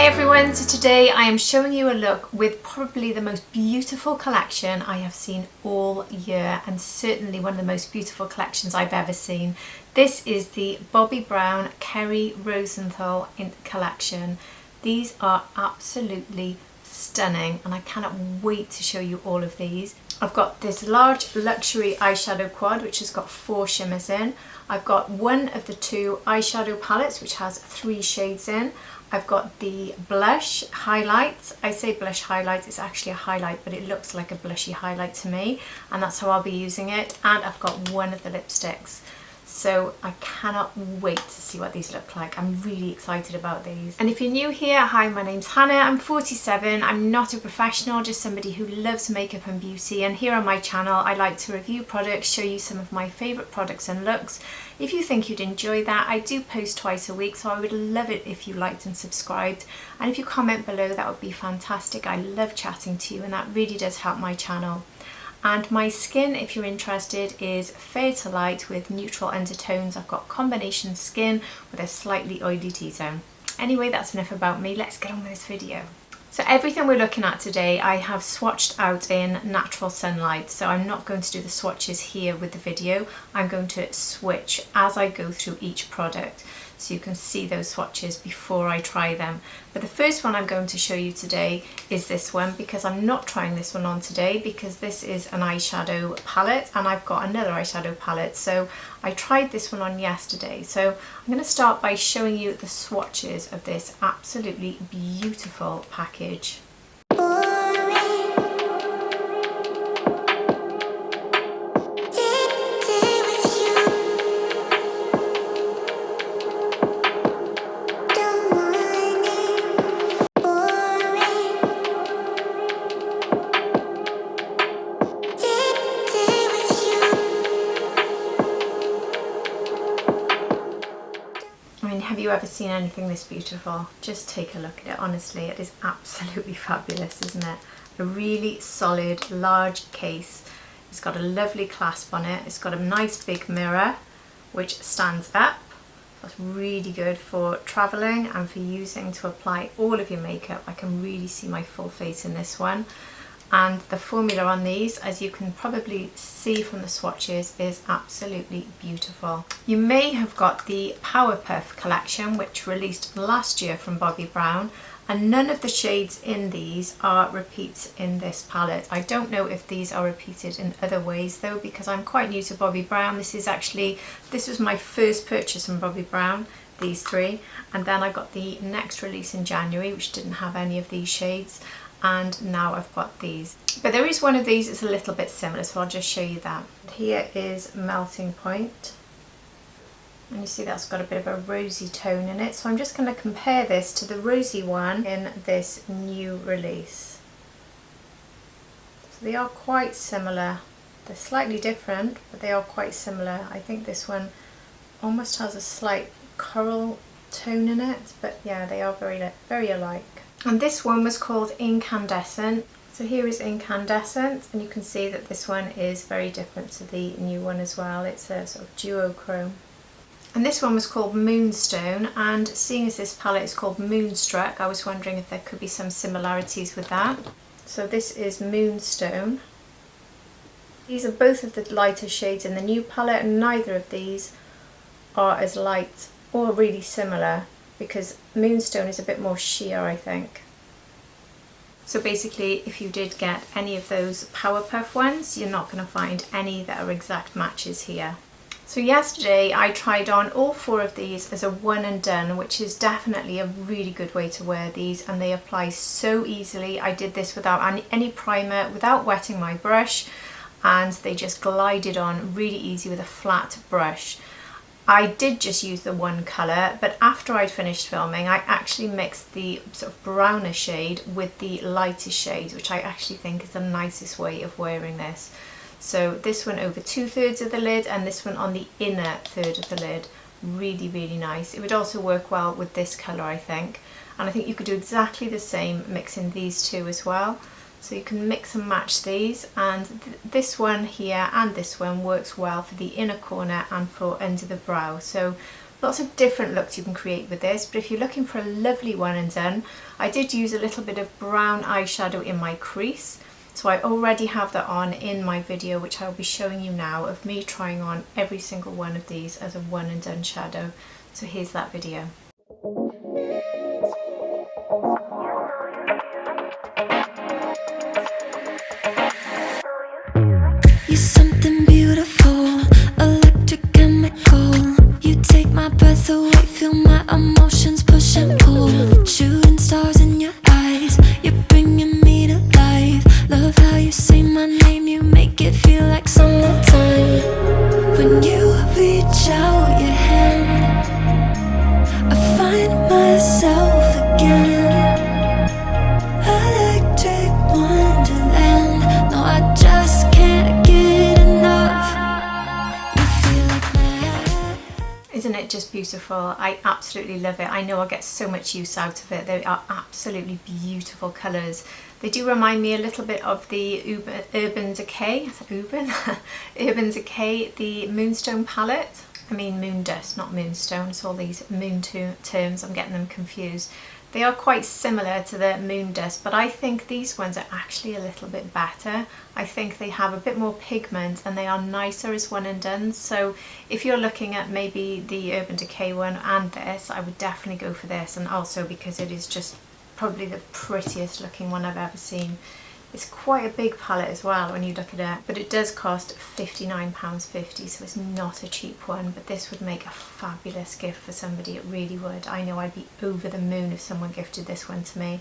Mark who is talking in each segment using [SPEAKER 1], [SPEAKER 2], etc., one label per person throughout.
[SPEAKER 1] everyone, so today I am showing you a look with probably the most beautiful collection I have seen all year, and certainly one of the most beautiful collections I've ever seen. This is the Bobbi Brown Kerri Rosenthal collection. These are absolutely stunning and I cannot wait to show you all of these. I've got this large luxury eyeshadow quad which has got 4 shimmers in. I've got one of the 2 eyeshadow palettes which has 3 shades in. I've got the blush highlights. I say blush highlight, it's actually a highlight, but it looks like a blushy highlight to me, and that's how I'll be using it. And I've got one of the lipsticks. So I cannot wait to see what these look like. I'm really excited about these. And if you're new here, hi, my name's Hannah. I'm 47. I'm not a professional, just somebody who loves makeup and beauty. And here on my channel, I like to review products, show you some of my favourite products and looks. If you think you'd enjoy that, I do post twice a week, so I would love it if you liked and subscribed. And if you comment below, that would be fantastic. I love chatting to you and that really does help my channel. And my skin, if you're interested, is fair to light with neutral undertones. I've got combination skin with a slightly oily T-zone. Anyway, that's enough about me. Let's get on with this video. So everything we're looking at today, I have swatched out in natural sunlight. So I'm not going to do the swatches here with the video. I'm going to switch as I go through each product, so you can see those swatches before I try them. But the first one I'm going to show you today is this one, because I'm not trying this one on today because this is an eyeshadow palette and I've got another eyeshadow palette. So I tried this one on yesterday. So I'm going to start by showing you the swatches of this absolutely beautiful package. Have you ever seen anything this beautiful? Just take a look at it. Honestly, it is absolutely fabulous, isn't it? A really solid, large case. It's got a lovely clasp on it. It's got a nice big mirror which stands up. That's really good for traveling and for using to apply all of your makeup. I can really see my full face in this one. And the formula on these, as you can probably see from the swatches, is absolutely beautiful. You may have got the Powerpuff collection, which released last year from Bobbi Brown, and none of the shades in these are repeats in this palette. I don't know if these are repeated in other ways though, because I'm quite new to Bobbi Brown. This was my first purchase from Bobbi Brown, these 3, and then I got the next release in January, which didn't have any of these shades. And now I've got these. But there is one of these that's a little bit similar, so I'll just show you that. Here is Melting Point. And you see that's got a bit of a rosy tone in it. So I'm just going to compare this to the rosy one in this new release. So they are quite similar. They're slightly different, but they are quite similar. I think this one almost has a slight coral tone in it, but yeah, they are very alike. And this one was called Incandescent. So here is Incandescent, and you can see that this one is very different to the new one as well. It's a sort of duochrome. And this one was called Moonstone, and seeing as this palette is called Moonstruck, I was wondering if there could be some similarities with that. So this is Moonstone. These are both of the lighter shades in the new palette, and neither of these are as light or really similar, because Moonstone is a bit more sheer, I think. So basically, if you did get any of those Powerpuff ones, you're not going to find any that are exact matches here. So yesterday I tried on all 4 of these as a one and done, which is definitely a really good way to wear these, and they apply so easily. I did this without any primer, without wetting my brush, and they just glided on really easy with a flat brush. I did just use the one colour, but after I'd finished filming, I actually mixed the sort of browner shade with the lighter shade, which I actually think is the nicest way of wearing this. So this one over 2/3 of the lid, and this one on the inner third of the lid. Really, really nice. It would also work well with this colour, I think. And I think you could do exactly the same mixing these 2 as well. So you can mix and match these, and this one here and this one works well for the inner corner and for under the brow. So Lots of different looks you can create with this, but if you're looking for a lovely one and done, I did use a little bit of brown eyeshadow in my crease. So I already have that on in my video, which I'll be showing you now, of me trying on every single one of these as a one and done shadow. So here's that video.
[SPEAKER 2] You're something beautiful, electric chemical. You take my breath away, feel my emotions push and pull. Shooting stars in your eyes, you're bringing me to life. Love how you say my name, you make it feel like summertime. When you reach out your hand, I find myself again. Electric wonderland, no, I just can't get enough. You feel like that.
[SPEAKER 1] Isn't it just beautiful? I absolutely love it. I know I'll get so much use out of it. They are absolutely beautiful colours. They do remind me a little bit of the Urban Decay, Urban Decay, the Moonstone palette. I mean Moondust, not Moonstone. It's all these moon terms, I'm getting them confused. They are quite similar to the Moondust, but I think these ones are actually a little bit better. I think they have a bit more pigment and they are nicer as one and done. So if you're looking at maybe the Urban Decay one and this, I would definitely go for this, and also because it is just probably the prettiest looking one I've ever seen. It's quite a big palette as well when you look at it, but it does cost £59.50, so it's not a cheap one, but this would make a fabulous gift for somebody, it really would. I know I'd be over the moon if someone gifted this one to me.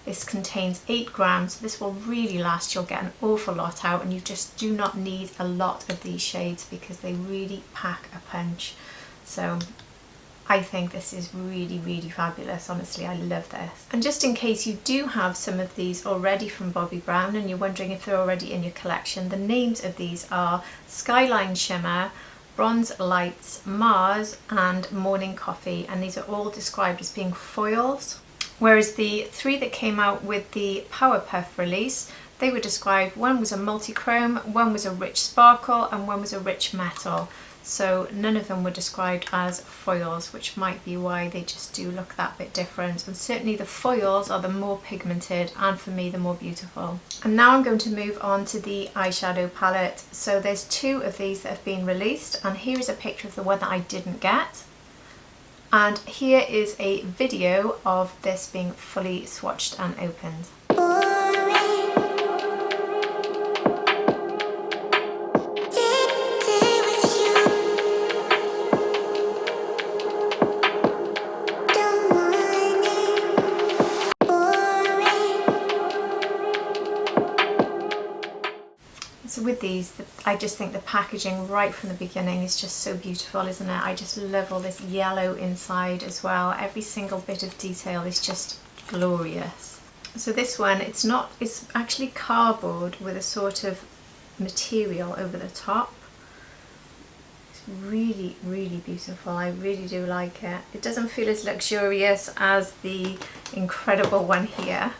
[SPEAKER 1] This contains 8 grams, so this will really last. You'll get an awful lot out, and you just do not need a lot of these shades because they really pack a punch. So I think this is really, really fabulous. Honestly, I love this. And just in case you do have some of these already from Bobbi Brown and you're wondering if they're already in your collection, the names of these are Skyline Shimmer, Bronze Lights, Mars and Morning Coffee, and these are all described as being foils. Whereas the 3 that came out with the Powerpuff release, they were described, one was a multi-chrome, one was a rich sparkle and one was a rich metal. So none of them were described as foils, which might be why they just do look that bit different. And certainly the foils are the more pigmented and for me the more beautiful. And now I'm going to move on to the eyeshadow palette. So there's 2 of these that have been released, and here is a picture of the one that I didn't get. And here is a video of this being fully swatched and opened. So with these, I just think the packaging right from the beginning is just so beautiful, isn't it? I just love all this yellow inside as well. Every single bit of detail is just glorious. So this one, it's actually cardboard with a sort of material over the top. It's really, really beautiful. I really do like it. It doesn't feel as luxurious as the incredible one here.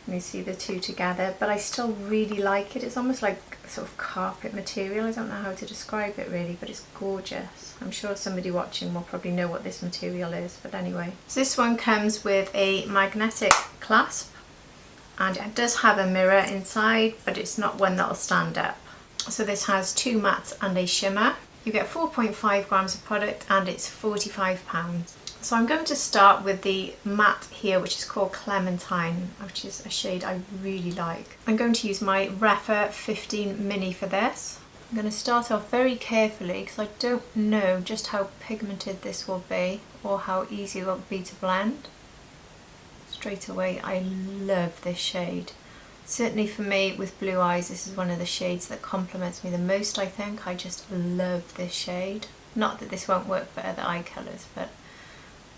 [SPEAKER 1] You see the 2 together, but I still really like it. It's almost like a sort of carpet material. I don't know how to describe it really, but it's gorgeous. I'm sure somebody watching will probably know what this material is, but anyway. So this one comes with a magnetic clasp, and it does have a mirror inside, but it's not one that'll stand up. So this has 2 mattes and a shimmer. You get 4.5 grams of product and it's £45. So I'm going to start with the matte here, which is called Clementine, which is a shade I really like. I'm going to use my Refa 15 Mini for this. I'm going to start off very carefully because I don't know just how pigmented this will be or how easy it will be to blend. Straight away, I love this shade. Certainly for me, with blue eyes, this is one of the shades that complements me the most, I think. I just love this shade. Not that this won't work for other eye colours, but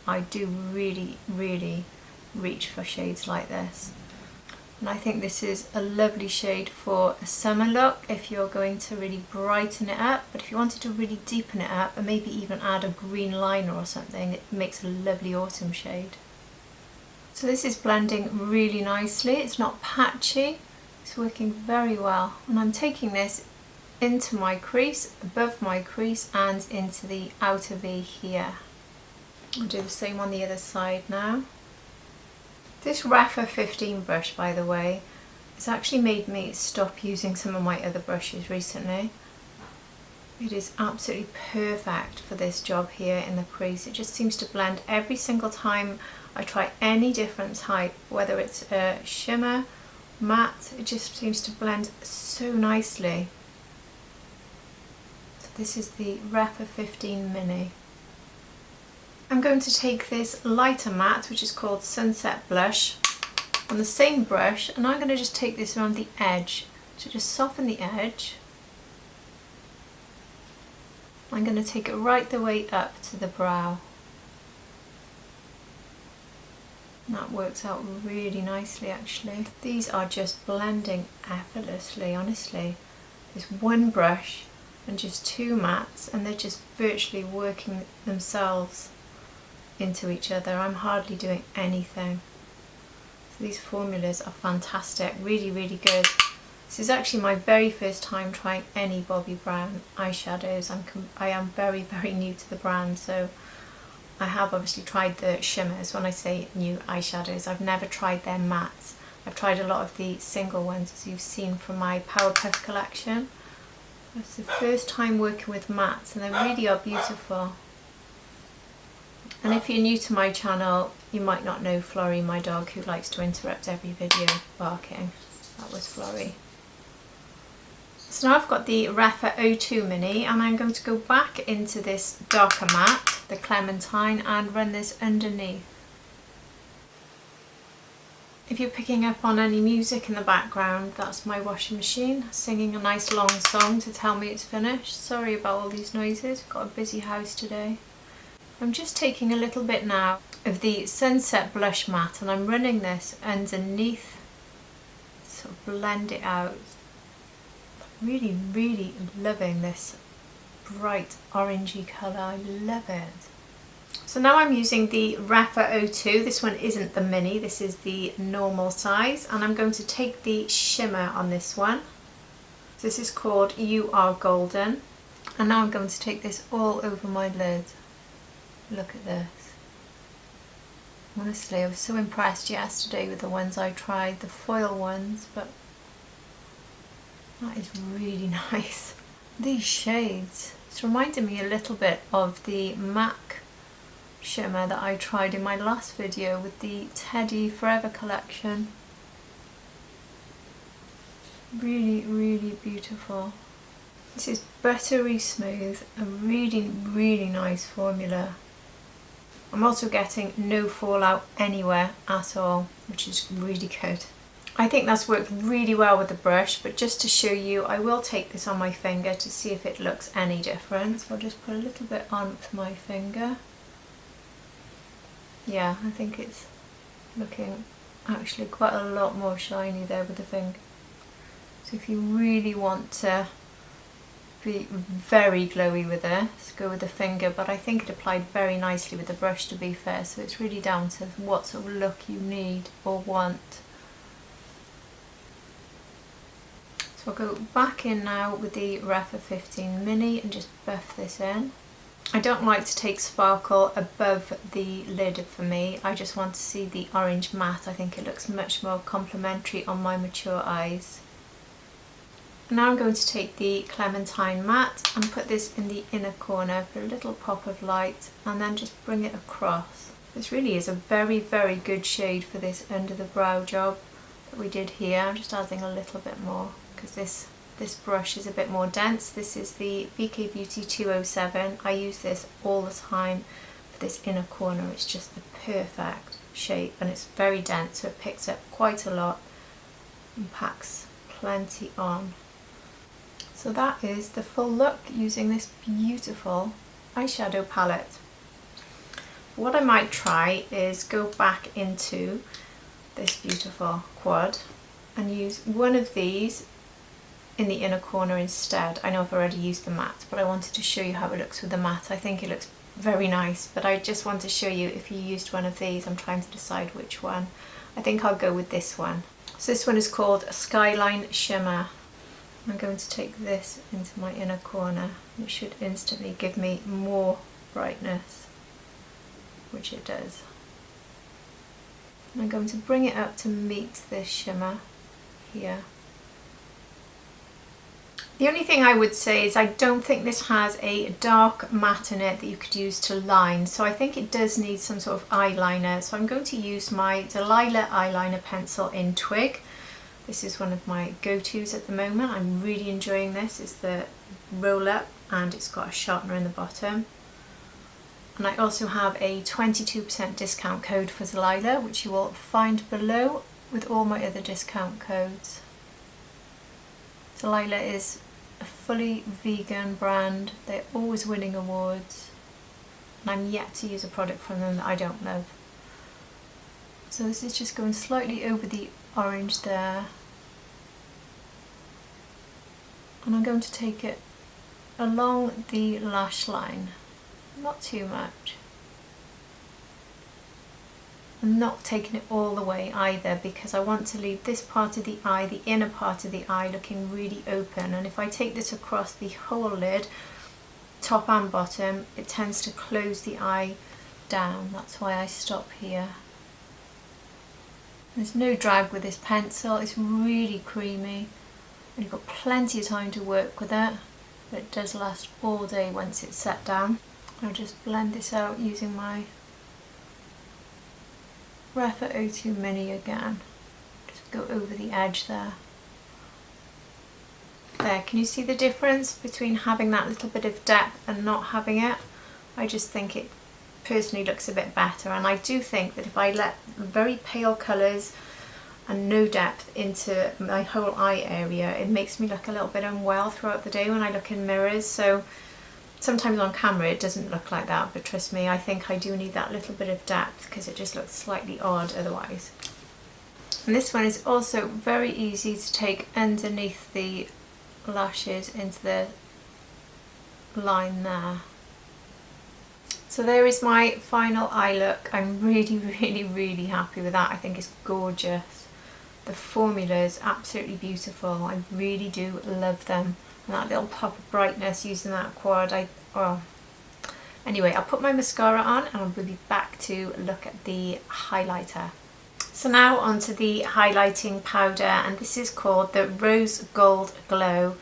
[SPEAKER 1] I do really, really reach for shades like this. And I think this is a lovely shade for a summer look if you're going to really brighten it up, but if you wanted to really deepen it up and maybe even add a green liner or something, it makes a lovely autumn shade. So this is blending really nicely. It's not patchy, it's working very well. And I'm taking this into my crease, above my crease, and into the outer V here. I'll do the same on the other side now. This Rapha 15 brush, by the way, has actually made me stop using some of my other brushes recently. It is absolutely perfect for this job here in the crease. It just seems to blend every single time I try any different type, whether it's a shimmer, matte, it just seems to blend so nicely. So this is the Rapha 15 Mini. I'm going to take this lighter matte, which is called Sunset Blush, on the same brush, and I'm going to just take this around the edge to just soften the edge. I'm going to take it right the way up to the brow. And that works out really nicely actually. These are just blending effortlessly, honestly. There's one brush and just two mattes, and they're just virtually working themselves into each other. I'm hardly doing anything. So these formulas are fantastic, really, really good. This is actually my very first time trying any Bobbi Brown eyeshadows. I am very, very new to the brand, so I have obviously tried the shimmers. When I say new eyeshadows, I've never tried their mattes. I've tried a lot of the single ones, as you've seen from my Powerpuff collection. It's the first time working with mattes, and they really are beautiful. And if you're new to my channel, you might not know Florrie, my dog, who likes to interrupt every video barking. That was Florrie. So now I've got the Rapha 02 Mini, and I'm going to go back into this darker matte, the Clementine, and run this underneath. If you're picking up on any music in the background, that's my washing machine singing a nice long song to tell me it's finished. Sorry about all these noises, we've got a busy house today. I'm just taking a little bit now of the Sunset Blush Matte, and I'm running this underneath, sort of blend it out. Really, really loving this bright orangey colour, I love it. So now I'm using the Rapha 02, this one isn't the mini, this is the normal size, and I'm going to take the shimmer on this one. This is called You Are Golden, and now I'm going to take this all over my lid. Look at this. Honestly, I was so impressed yesterday with the ones I tried, the foil ones, but that is really nice. These shades, it's reminding me a little bit of the MAC shimmer that I tried in my last video with the Teddy Forever collection. Really, really beautiful. This is buttery smooth, a really, really nice formula. I'm also getting no fallout anywhere at all, which is really good. I think that's worked really well with the brush, but just to show you, I will take this on my finger to see if it looks any different. So I'll just put a little bit on with my finger. Yeah, I think it's looking actually quite a lot more shiny there with the finger. So if you really want to be very glowy with this, go with the finger, but I think it applied very nicely with the brush, to be fair, so it's really down to what sort of look you need or want. So I'll go back in now with the Rapha 15 Mini and just buff this in. I don't like to take sparkle above the lid for me, I just want to see the orange matte. I think it looks much more complementary on my mature eyes. Now I'm going to take the Clementine matte and put this in the inner corner for a little pop of light, and then just bring it across. This really is a very, very good shade for this under the brow job that we did here. I'm just adding a little bit more because this brush is a bit more dense. This is the BK Beauty 207. I use this all the time for this inner corner. It's just the perfect shape, and it's very dense, so it picks up quite a lot and packs plenty on. So that is the full look using this beautiful eyeshadow palette. What I might try is go back into this beautiful quad and use one of these in the inner corner instead. I know I've already used the matte, but I wanted to show you how it looks with the matte. I think it looks very nice, but I just want to show you if you used one of these. I'm trying to decide which one. I think I'll go with this one. So this one is called Skyline Shimmer. I'm going to take this into my inner corner. It should instantly give me more brightness, which it does. And I'm going to bring it up to meet this shimmer here. The only thing I would say is I don't think this has a dark matte in it that you could use to line, so I think it does need some sort of eyeliner. So I'm going to use my Delilah eyeliner pencil in Twig. This is one of my go-tos at the moment. I'm really enjoying this. It's the roll up and it's got a sharpener in the bottom. And I also have a 22% discount code for Delilah, which you will find below with all my other discount codes. Delilah is a fully vegan brand. They're always winning awards, and I'm yet to use a product from them that I don't love. So this is just going slightly over the orange there, and I'm going to take it along the lash line, not too much. I'm not taking it all the way either, because I want to leave this part of the eye, the inner part of the eye, looking really open, and if I take this across the whole lid, top and bottom, it tends to close the eye down. That's why I stop here. There's no drag with this pencil. It's really creamy and you've got plenty of time to work with it, but it does last all day once it's set down. I'll just blend this out using my Refa 02 Mini again. Just go over the edge there. There, can you see the difference between having that little bit of depth and not having it? I just think it personally looks a bit better, and I do think that if I let very pale colours and no depth into my whole eye area, it makes me look a little bit unwell throughout the day when I look in mirrors. So sometimes on camera it doesn't look like that, but trust me, I think I do need that little bit of depth because it just looks slightly odd otherwise. And this one is also very easy to take underneath the lashes into the line there. So there is my final eye look. I'm really happy with that. I think it's gorgeous. The formula is absolutely beautiful. I really do love them. And that little pop of brightness using that quad, Anyway, I'll put my mascara on and I'll be back to look at the highlighter. So now onto the highlighting powder, and this is called the Rose Gold Glow,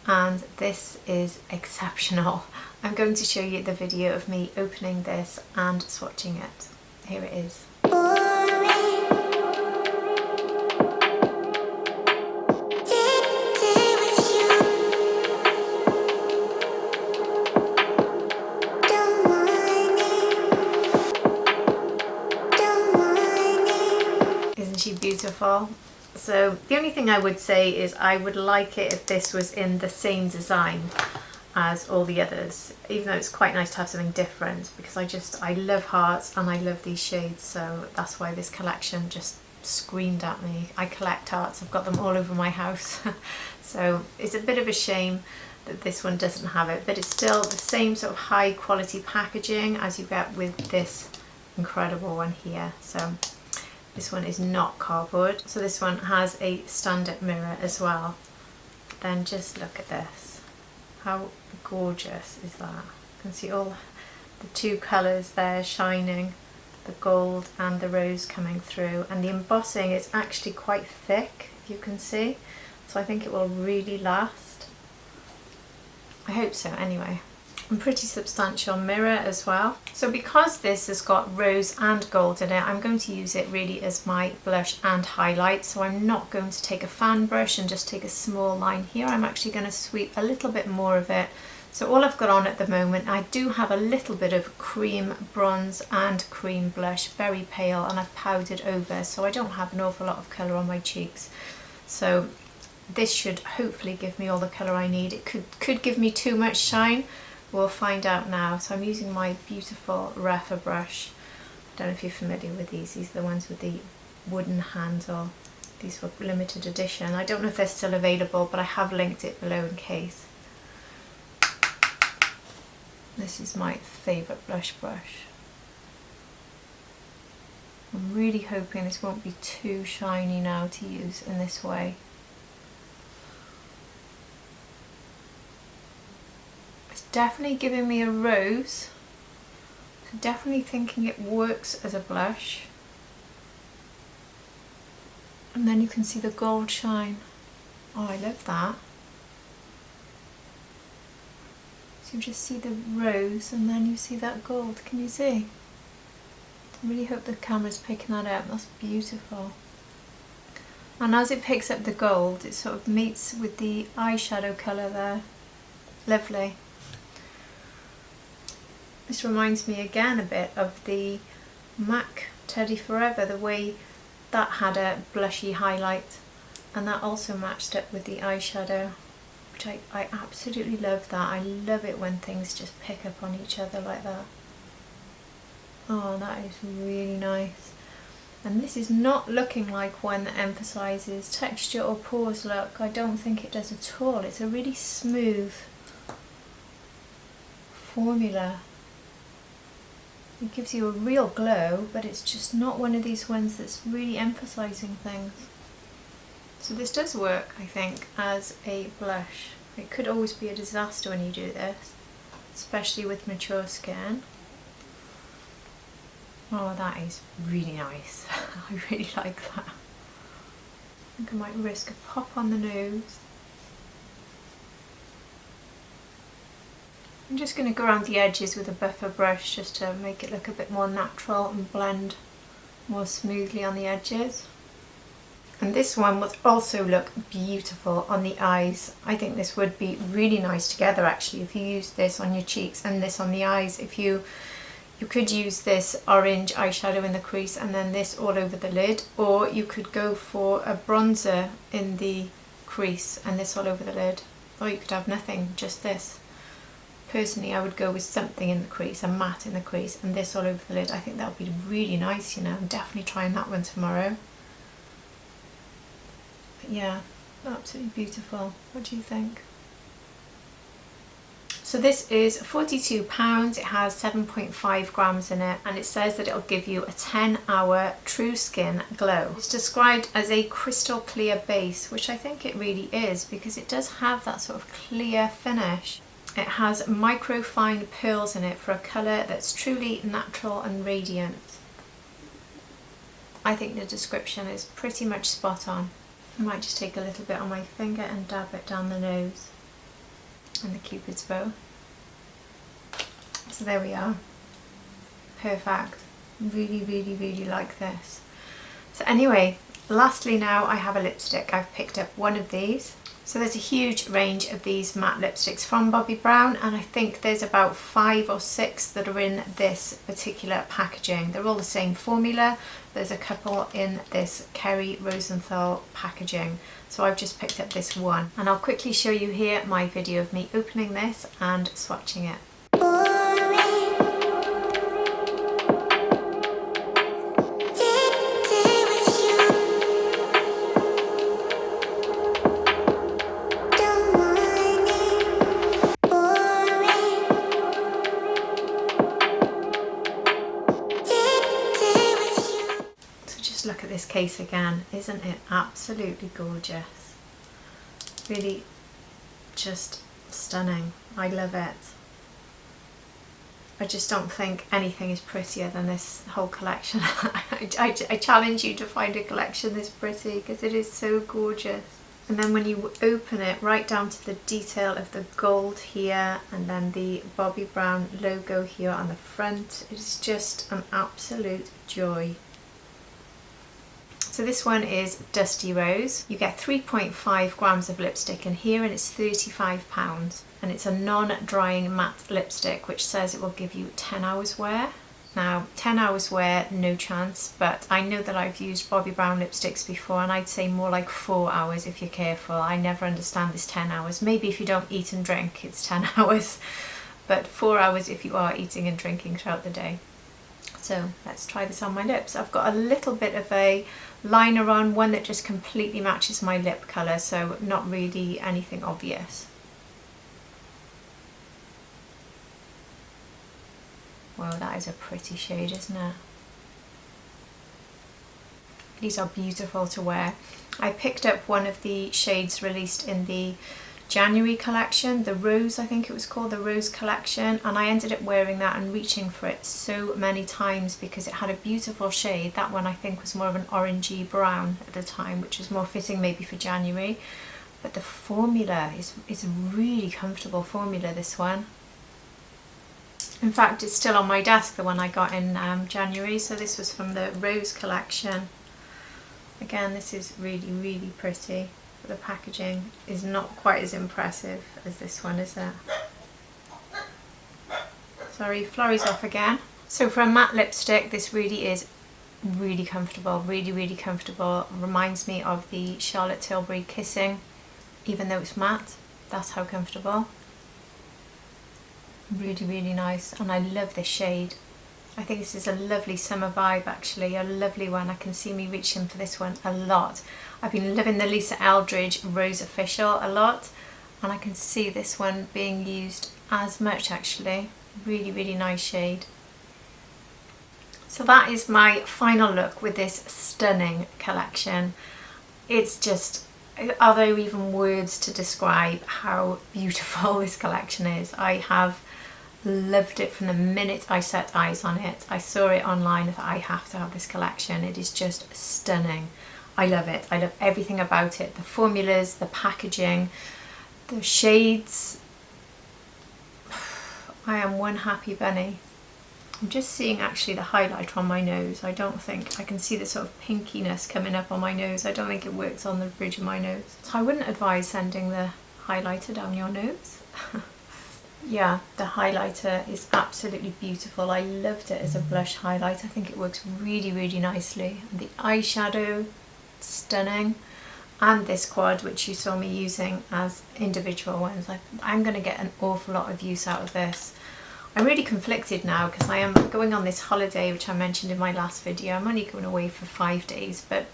[SPEAKER 1] and this is exceptional. I'm going to show you the video of me opening this and swatching it. Here it is. Isn't she beautiful? So the only thing I would say is I would like it if this was in the same design as all the others, even though it's quite nice to have something different, because I love hearts and I love these shades, so that's why this collection just screamed at me. I collect hearts, I've got them all over my house. So it's a bit of a shame that this one doesn't have it, but it's still the same sort of high quality packaging as you get with this incredible one here. So this one is not cardboard. So this one has a stand-up mirror as well. Then just look at this. How gorgeous is that? You can see all the two colours there shining, the gold and the rose coming through, and the embossing is actually quite thick, if you can see, so I think it will really last. I hope so anyway. And pretty substantial mirror as well. So because this has got rose and gold in it, I'm going to use it really as my blush and highlight. So I'm not going to take a fan brush and just take a small line here. I'm actually going to sweep a little bit more of it. So all I've got on at the moment, I do have a little bit of cream bronze and cream blush, very pale, and I've powdered over, so I don't have an awful lot of colour on my cheeks. So this should hopefully give me all the colour I need. It could give me too much shine. We'll find out now. So I'm using my beautiful Refa brush. I don't know if you're familiar with these. These are the ones with the wooden handle. These were limited edition. I don't know if they're still available, but I have linked it below in case. This is my favourite blush brush. I'm really hoping this won't be too shiny now to use in this way. definitely giving me a rose. So definitely thinking it works as a blush. And then you can see the gold shine. Oh, I love that. So you just see the rose and then you see that gold. Can you see? I really hope the camera's picking that up. That's beautiful. And as it picks up the gold, it sort of meets with the eyeshadow colour there. Lovely. This reminds me again a bit of the MAC Teddy Forever, the way that had a blushy highlight, and that also matched up with the eyeshadow, which I absolutely love that. I love it when things just pick up on each other like that. Oh, that is really nice. And this is not looking like one that emphasises texture or pores look. I don't think it does at all. It's a really smooth formula. It gives you a real glow, but it's just not one of these ones that's really emphasising things. So this does work, I think, as a blush. It could always be a disaster when you do this, especially with mature skin. Oh, that is really nice. I really like that. I think I might risk a pop on the nose. I'm just going to go around the edges with a buffer brush just to make it look a bit more natural and blend more smoothly on the edges. And this one would also look beautiful on the eyes. I think this would be really nice together actually if you use this on your cheeks and this on the eyes. If you could use this orange eyeshadow in the crease and then this all over the lid, or you could go for a bronzer in the crease and this all over the lid, or you could have nothing, just this. Personally, I would go with something in the crease, a matte in the crease, and this all over the lid. I think that would be really nice, you know. I'm definitely trying that one tomorrow. But yeah, absolutely beautiful. What do you think? So this is £42, it has 7.5 grams in it, and it says that it'll give you a 10-hour true skin glow. It's described as a crystal clear base, which I think it really is, because it does have that sort of clear finish. It has microfine pearls in it for a colour that's truly natural and radiant. I think the description is pretty much spot on. I might just take a little bit on my finger and dab it down the nose and the Cupid's bow. So there we are. Perfect. Really, really, really like this. So anyway, lastly now I have a lipstick. I've picked up one of these. So there's a huge range of these matte lipsticks from Bobbi Brown, and I think there's about 5 or 6 that are in this particular packaging. They're all the same formula. There's a couple in this Kerri Rosenthal packaging. So I've just picked up this one, and I'll quickly show you here my video of me opening this and swatching it. Look at this case again, isn't it absolutely gorgeous? Really just stunning. I love it. I just don't think anything is prettier than this whole collection. I challenge you to find a collection this pretty because it is so gorgeous. And then when you open it, right down to the detail of the gold here and then the Bobbi Brown logo here on the front, it is just an absolute joy. So this one is Dusty Rose. You get 3.5 grams of lipstick in here and it's £35. And it's a non-drying matte lipstick which says it will give you 10 hours wear. Now 10 hours wear, no chance, but I know that I've used Bobbi Brown lipsticks before and I'd say more like 4 hours if you're careful. I never understand this 10 hours. Maybe if you don't eat and drink it's 10 hours, but 4 hours if you are eating and drinking throughout the day. So let's try this on my lips. I've got a little bit of a liner on, one that just completely matches my lip colour, so not really anything obvious. Wow, that is a pretty shade, isn't it? These are beautiful to wear. I picked up one of the shades released in the January collection, the Rose, I think it was called, the Rose collection, and I ended up wearing that and reaching for it so many times because it had a beautiful shade. That one I think was more of an orangey brown at the time, which was more fitting maybe for January. But the formula is a really comfortable formula, this one. In fact, it's still on my desk, the one I got in January. So this was from the Rose collection. Again, this is really, really pretty. But the packaging is not quite as impressive as this one, is it? Sorry, Florrie's off again. So for a matte lipstick, this really is really comfortable, really, really comfortable. Reminds me of the Charlotte Tilbury Kissing, even though it's matte. That's how comfortable. Really, really nice, and I love this shade. I think this is a lovely summer vibe, actually, a lovely one. I can see me reaching for this one a lot. I've been loving the Lisa Eldridge Rose Official a lot, and I can see this one being used as much, actually. Really, really nice shade. So that is my final look with this stunning collection. It's just, are there even words to describe how beautiful this collection is? I have loved it from the minute I set eyes on it. I saw it online that I have to have this collection. It is just stunning. I love it. I love everything about it. The formulas, the packaging, the shades. I am one happy bunny. I'm just seeing actually the highlighter on my nose. I don't think I can see the sort of pinkiness coming up on my nose. I don't think it works on the bridge of my nose. So I wouldn't advise sending the highlighter down your nose. Yeah, the highlighter is absolutely beautiful. I loved it as a blush highlight. I think it works really, really nicely. And the eyeshadow, stunning. And this quad, which you saw me using as individual ones. I'm going to get an awful lot of use out of this. I'm really conflicted now because I am going on this holiday, which I mentioned in my last video. I'm only going away for 5 days, but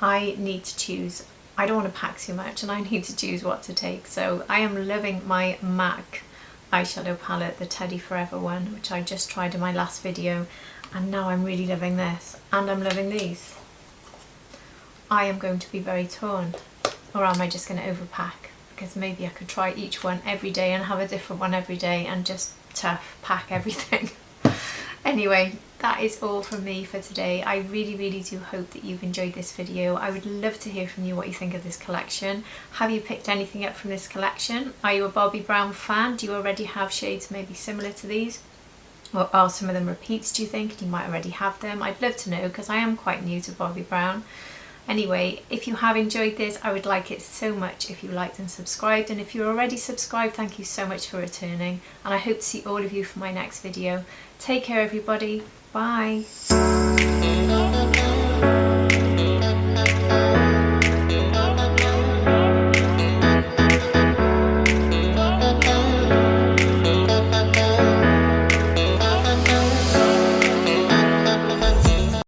[SPEAKER 1] I need to choose. I don't want to pack too much, and I need to choose what to take. So I am loving my MAC eyeshadow palette, the Teddy Forever one, which I just tried in my last video, and now I'm really loving this, and I'm loving these. I am going to be very torn, or am I just going to overpack? Because maybe I could try each one every day and have a different one every day and just tough pack everything. Anyway, that is all from me for today. I really, really do hope that you've enjoyed this video. I would love to hear from you what you think of this collection. Have you picked anything up from this collection? Are you a Bobbi Brown fan? Do you already have shades maybe similar to these? Or are some of them repeats, do you think? You might already have them. I'd love to know because I am quite new to Bobbi Brown. Anyway, if you have enjoyed this, I would like it so much if you liked and subscribed. And if you're already subscribed, thank you so much for returning. And I hope to see all of you for my next video. Take care, everybody. Bye.